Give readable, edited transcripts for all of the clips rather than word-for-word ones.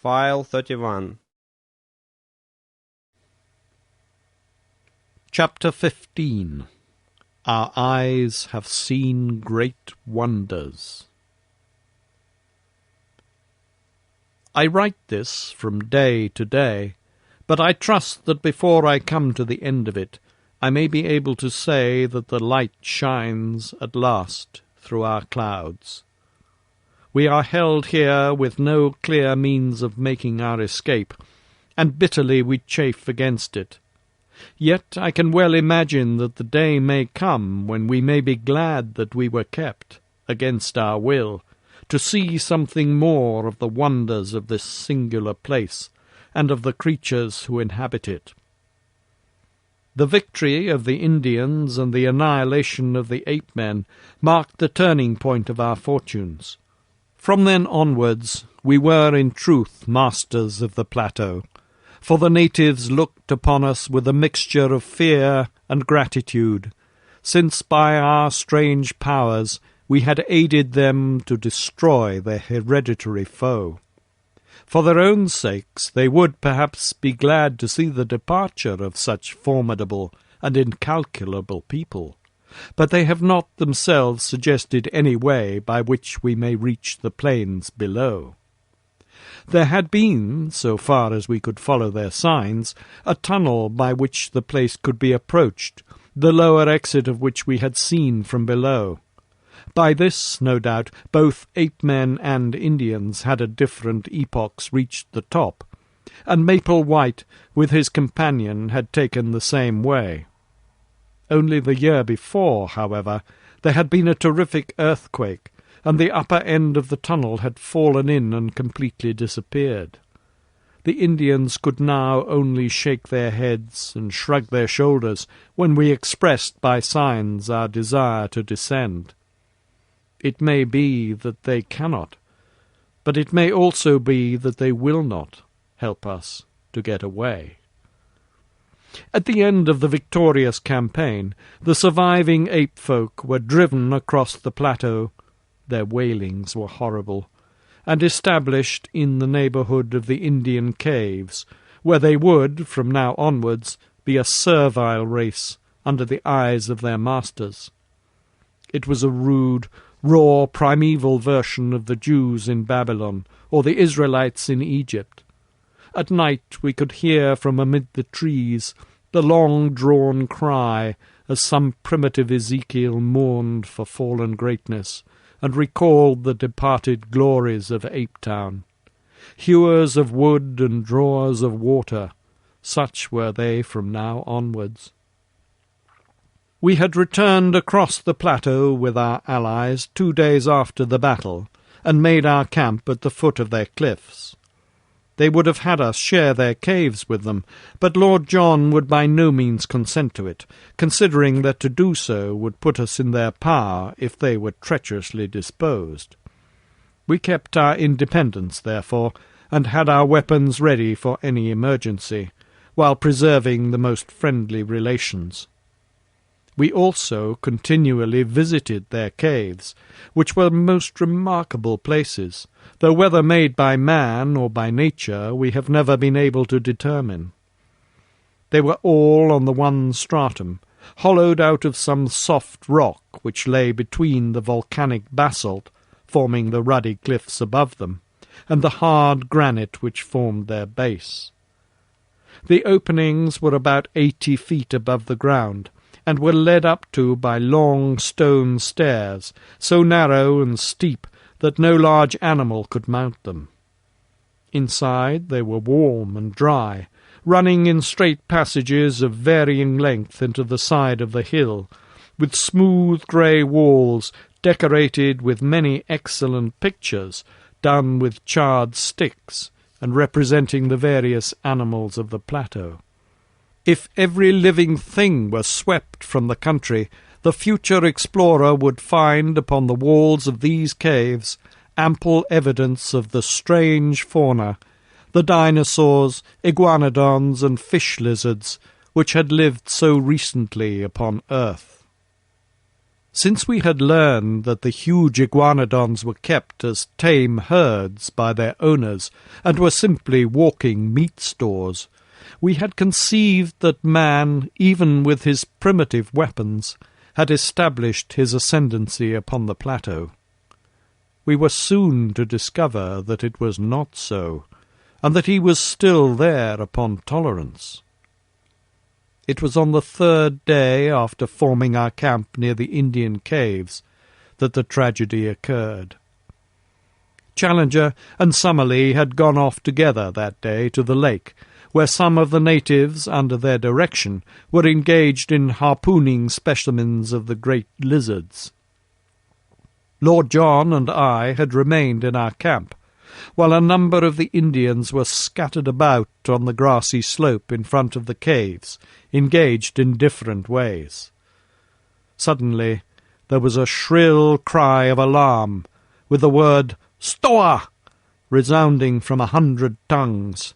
File 31. Chapter 15. Our eyes have seen great wonders. I write this from day to day, but I trust that before I come to the end of it, I may be able to say that the light shines at last through our clouds. We are held here with no clear means of making our escape, and bitterly we chafe against it. Yet I can well imagine that the day may come when we may be glad that we were kept, against our will, to see something more of the wonders of this singular place, and of the creatures who inhabit it. The victory of the Indians and the annihilation of the ape-men marked the turning point of our fortunes. From then onwards we were in truth masters of the plateau, for the natives looked upon us with a mixture of fear and gratitude, since by our strange powers we had aided them to destroy their hereditary foe. For their own sakes they would perhaps be glad to see the departure of such formidable and incalculable people, but they have not themselves suggested any way by which we may reach the plains below. There had been, so far as we could follow their signs, a tunnel by which the place could be approached, the lower exit of which we had seen from below. By this, no doubt, both ape-men and Indians had at different epochs reached the top, and Maple White, with his companion, had taken the same way. Only the year before, however, there had been a terrific earthquake, and the upper end of the tunnel had fallen in and completely disappeared. The Indians could now only shake their heads and shrug their shoulders when we expressed by signs our desire to descend. It may be that they cannot, but it may also be that they will not help us to get away. At the end of the victorious campaign, the surviving ape-folk were driven across the plateau, their wailings were horrible, and established in the neighbourhood of the Indian caves, where they would, from now onwards, be a servile race under the eyes of their masters. It was a rude, raw, primeval version of the Jews in Babylon, or the Israelites in Egypt. At night we could hear from amid the trees the long-drawn cry as some primitive Ezekiel mourned for fallen greatness and recalled the departed glories of Apetown. Hewers of wood and drawers of water, such were they from now onwards. We had returned across the plateau with our allies 2 days after the battle, and made our camp at the foot of their cliffs. They would have had us share their caves with them, but Lord John would by no means consent to it, considering that to do so would put us in their power if they were treacherously disposed. We kept our independence, therefore, and had our weapons ready for any emergency, while preserving the most friendly relations. We also continually visited their caves, which were most remarkable places, though whether made by man or by nature we have never been able to determine. They were all on the one stratum, hollowed out of some soft rock which lay between the volcanic basalt, forming the ruddy cliffs above them, and the hard granite which formed their base. The openings were about 80 feet above the ground, and were led up to by long stone stairs, so narrow and steep that no large animal could mount them. Inside they were warm and dry, running in straight passages of varying length into the side of the hill, with smooth grey walls decorated with many excellent pictures done with charred sticks and representing the various animals of the plateau. If every living thing were swept from the country, the future explorer would find upon the walls of these caves ample evidence of the strange fauna, the dinosaurs, iguanodons, and fish lizards, which had lived so recently upon earth. Since we had learned that the huge iguanodons were kept as tame herds by their owners and were simply walking meat stores, we had conceived that man, even with his primitive weapons, had established his ascendancy upon the plateau. We were soon to discover that it was not so, and that he was still there upon tolerance. It was on the third day after forming our camp near the Indian caves that the tragedy occurred. Challenger and Summerlee had gone off together that day to the lake, where some of the natives, under their direction, were engaged in harpooning specimens of the great lizards. Lord John and I had remained in our camp, while a number of the Indians were scattered about on the grassy slope in front of the caves, engaged in different ways. Suddenly there was a shrill cry of alarm, with the word "Stoa!" resounding from 100 tongues.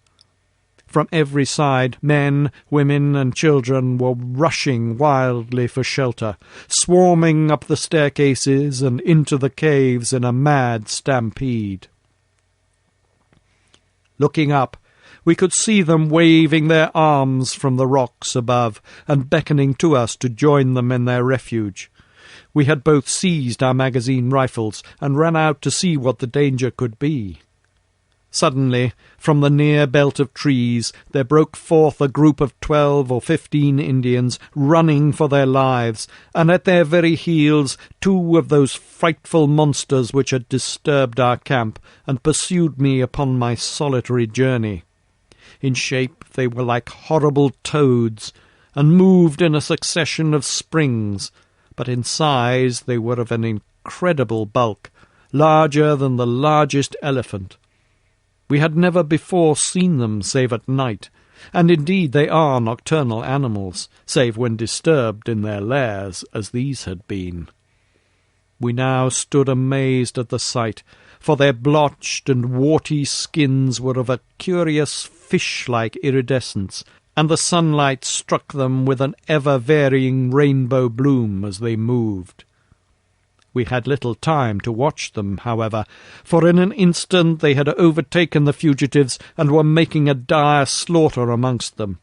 From every side men, women, and children were rushing wildly for shelter, swarming up the staircases and into the caves in a mad stampede. Looking up, we could see them waving their arms from the rocks above and beckoning to us to join them in their refuge. We had both seized our magazine rifles and ran out to see what the danger could be. Suddenly, from the near belt of trees, there broke forth a group of 12 or 15 Indians, running for their lives, and at their very heels 2 of those frightful monsters which had disturbed our camp and pursued me upon my solitary journey. In shape they were like horrible toads, and moved in a succession of springs, but in size they were of an incredible bulk, larger than the largest elephant. We had never before seen them save at night, and indeed they are nocturnal animals, save when disturbed in their lairs, as these had been. We now stood amazed at the sight, for their blotched and warty skins were of a curious fish-like iridescence, and the sunlight struck them with an ever-varying rainbow bloom as they moved. We had little time to watch them, however, for in an instant they had overtaken the fugitives and were making a dire slaughter amongst them.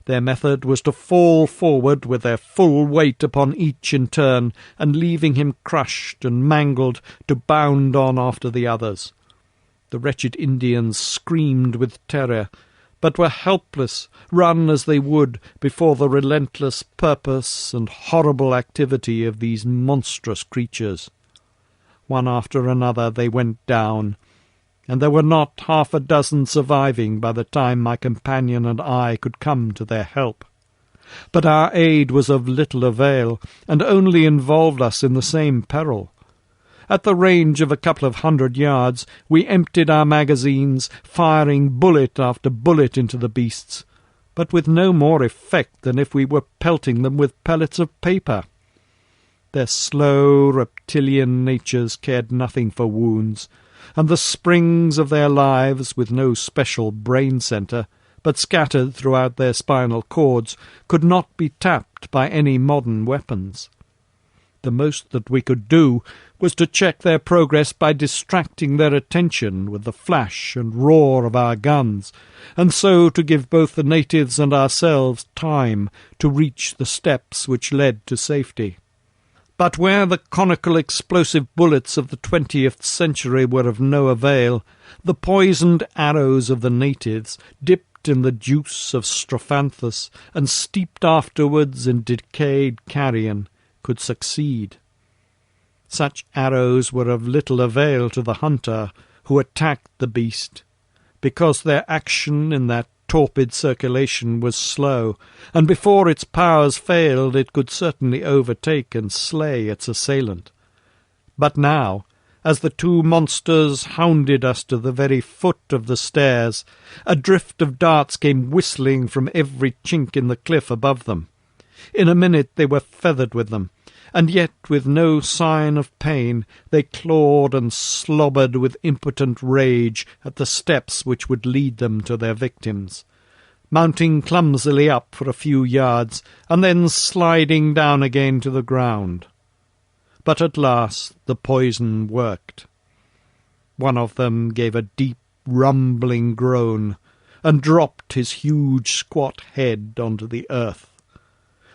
Their method was to fall forward with their full weight upon each in turn, and leaving him crushed and mangled, to bound on after the others. The wretched Indians screamed with terror, but were helpless, run as they would, before the relentless purpose and horrible activity of these monstrous creatures. One after another they went down, and there were not 6 surviving by the time my companion and I could come to their help. But our aid was of little avail, and only involved us in the same peril. At the range of a couple of 100 yards, we emptied our magazines, firing bullet after bullet into the beasts, but with no more effect than if we were pelting them with pellets of paper. Their slow, reptilian natures cared nothing for wounds, and the springs of their lives, with no special brain centre, but scattered throughout their spinal cords, could not be tapped by any modern weapons. The most that we could do was to check their progress by distracting their attention with the flash and roar of our guns, and so to give both the natives and ourselves time to reach the steps which led to safety. But where the conical explosive bullets of the 20th century were of no avail, the poisoned arrows of the natives, dipped in the juice of strophanthus and steeped afterwards in decayed carrion, could succeed. Such arrows were of little avail to the hunter who attacked the beast, because their action in that torpid circulation was slow, and before its powers failed it could certainly overtake and slay its assailant. But now, as the 2 monsters hounded us to the very foot of the stairs, a drift of darts came whistling from every chink in the cliff above them. In a minute they were feathered with them, and yet with no sign of pain they clawed and slobbered with impotent rage at the steps which would lead them to their victims, mounting clumsily up for a few yards, and then sliding down again to the ground. but at last the poison worked. One of them gave a deep, rumbling groan, and dropped his huge squat head onto the earth.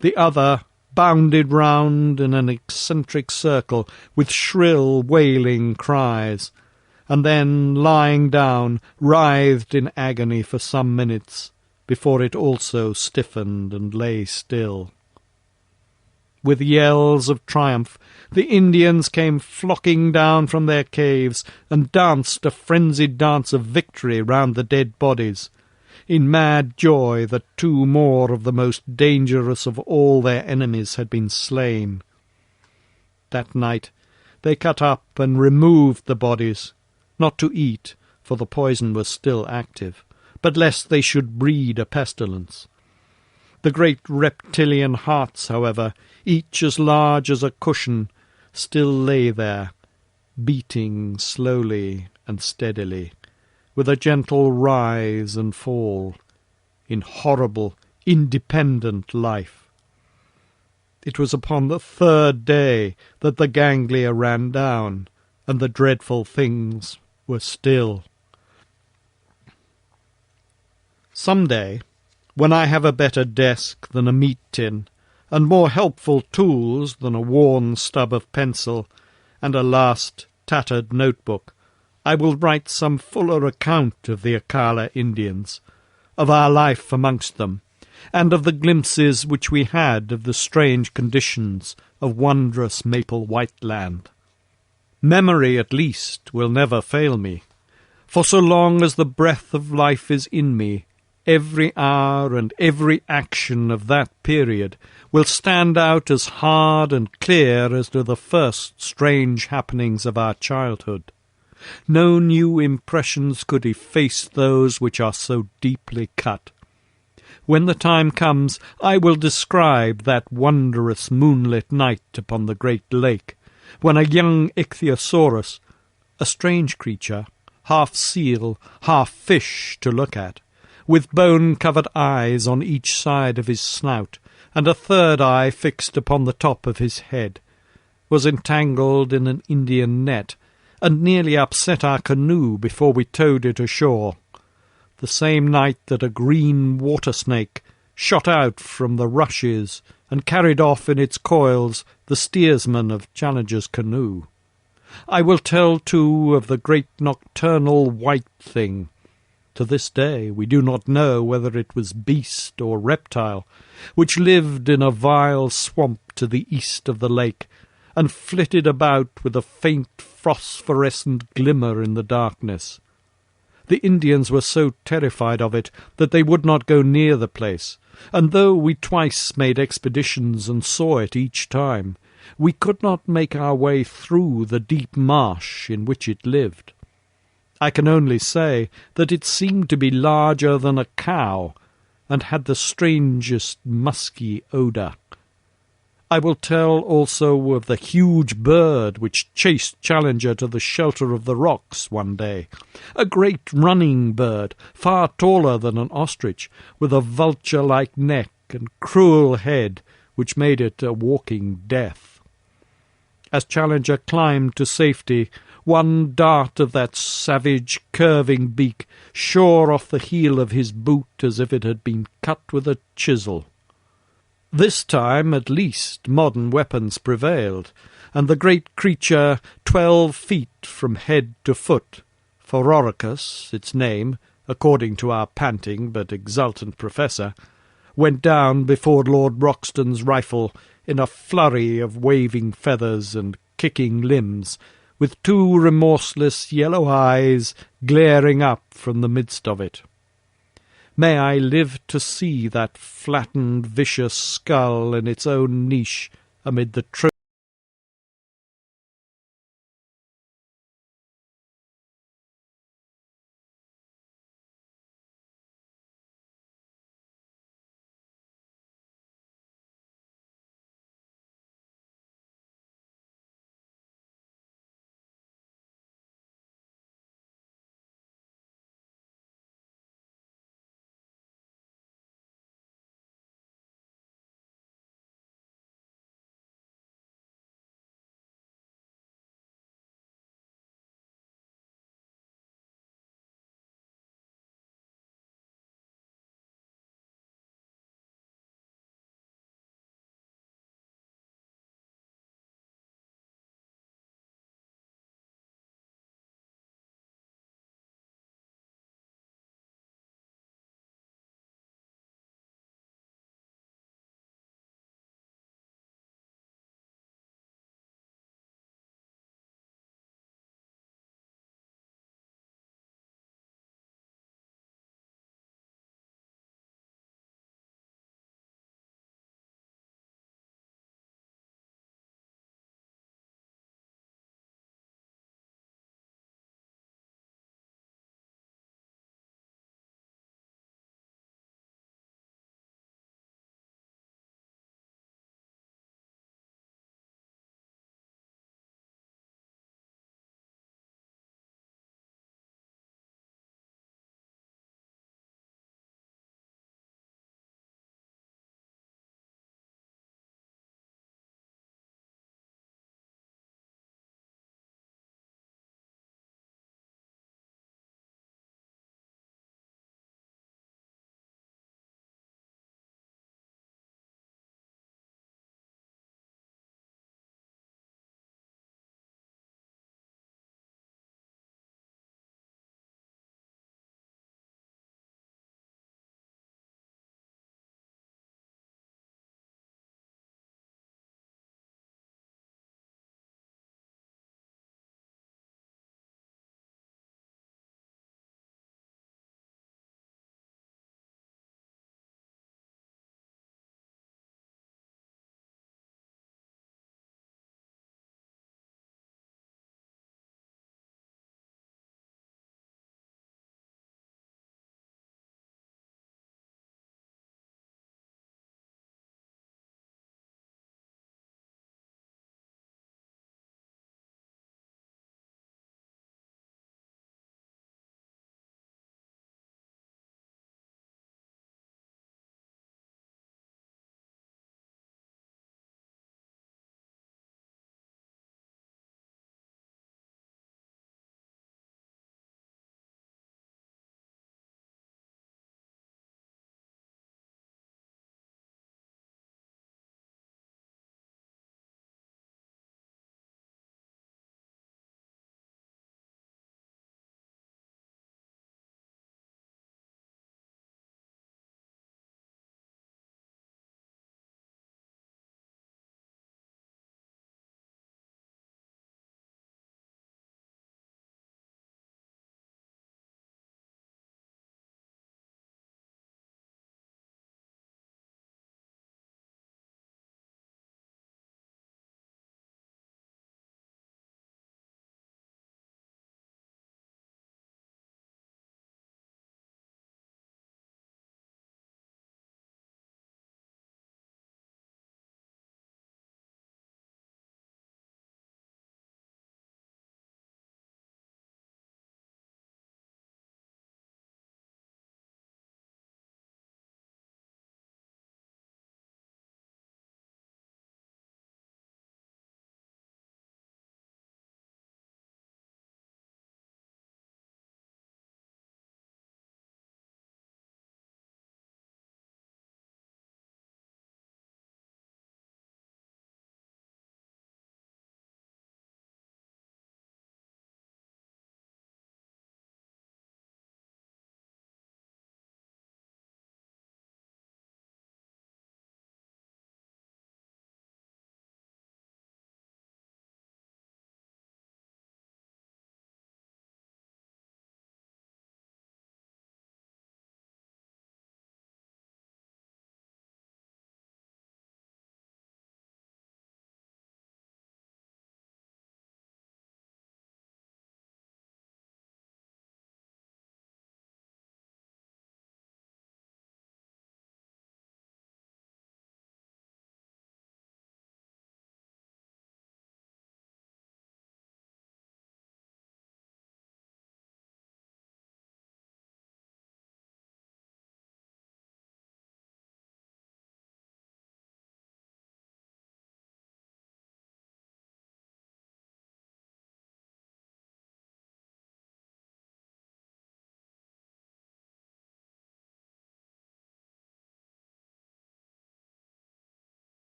The other bounded round in an eccentric circle with shrill, wailing cries, and then, lying down, writhed in agony for some minutes, before it also stiffened and lay still. With yells of triumph, the Indians came flocking down from their caves and danced a frenzied dance of victory round the dead bodies, in mad joy that 2 more of the most dangerous of all their enemies had been slain. That night they cut up and removed the bodies, not to eat, for the poison was still active, but lest they should breed a pestilence. The great reptilian hearts, however, each as large as a cushion, still lay there, beating slowly and steadily, with a gentle rise and fall, in horrible, independent life. It was upon the 3rd day that the ganglia ran down, and the dreadful things were still. Some day, when I have a better desk than a meat tin, and more helpful tools than a worn stub of pencil, and a last tattered notebook, I will write some fuller account of the Akala Indians, of our life amongst them, and of the glimpses which we had of the strange conditions of wondrous Maple White Land. Memory, at least, will never fail me, for so long as the breath of life is in me, every hour and every action of that period will stand out as hard and clear as do the first strange happenings of our childhood. No new impressions could efface those which are so deeply cut. When the time comes, I will describe that wondrous moonlit night upon the great lake, when a young ichthyosaurus, a strange creature, half seal, half fish to look at, with bone-covered eyes on each side of his snout, and a 3rd eye fixed upon the top of his head, was entangled in an Indian net, and nearly upset our canoe before we towed it ashore, the same night that a green water-snake shot out from the rushes and carried off in its coils the steersman of Challenger's canoe. I will tell, too, of the great nocturnal white thing. To this day we do not know whether it was beast or reptile, which lived in a vile swamp to the east of the lake, and flitted about with a faint phosphorescent glimmer in the darkness. The Indians were so terrified of it that they would not go near the place, and though we twice made expeditions and saw it each time, we could not make our way through the deep marsh in which it lived. I can only say that it seemed to be larger than a cow, and had the strangest musky odour. I will tell also of the huge bird which chased Challenger to the shelter of the rocks one day, a great running bird, far taller than an ostrich, with a vulture-like neck and cruel head, which made it a walking death. As Challenger climbed to safety, one dart of that savage, curving beak shore off the heel of his boot as if it had been cut with a chisel. This time, at least, modern weapons prevailed, and the great creature, 12 feet from head to foot, Phororicus, its name, according to our panting but exultant professor, went down before Lord Roxton's rifle in a flurry of waving feathers and kicking limbs, with 2 remorseless yellow eyes glaring up from the midst of it. May I live to see that flattened, vicious skull in its own niche amid the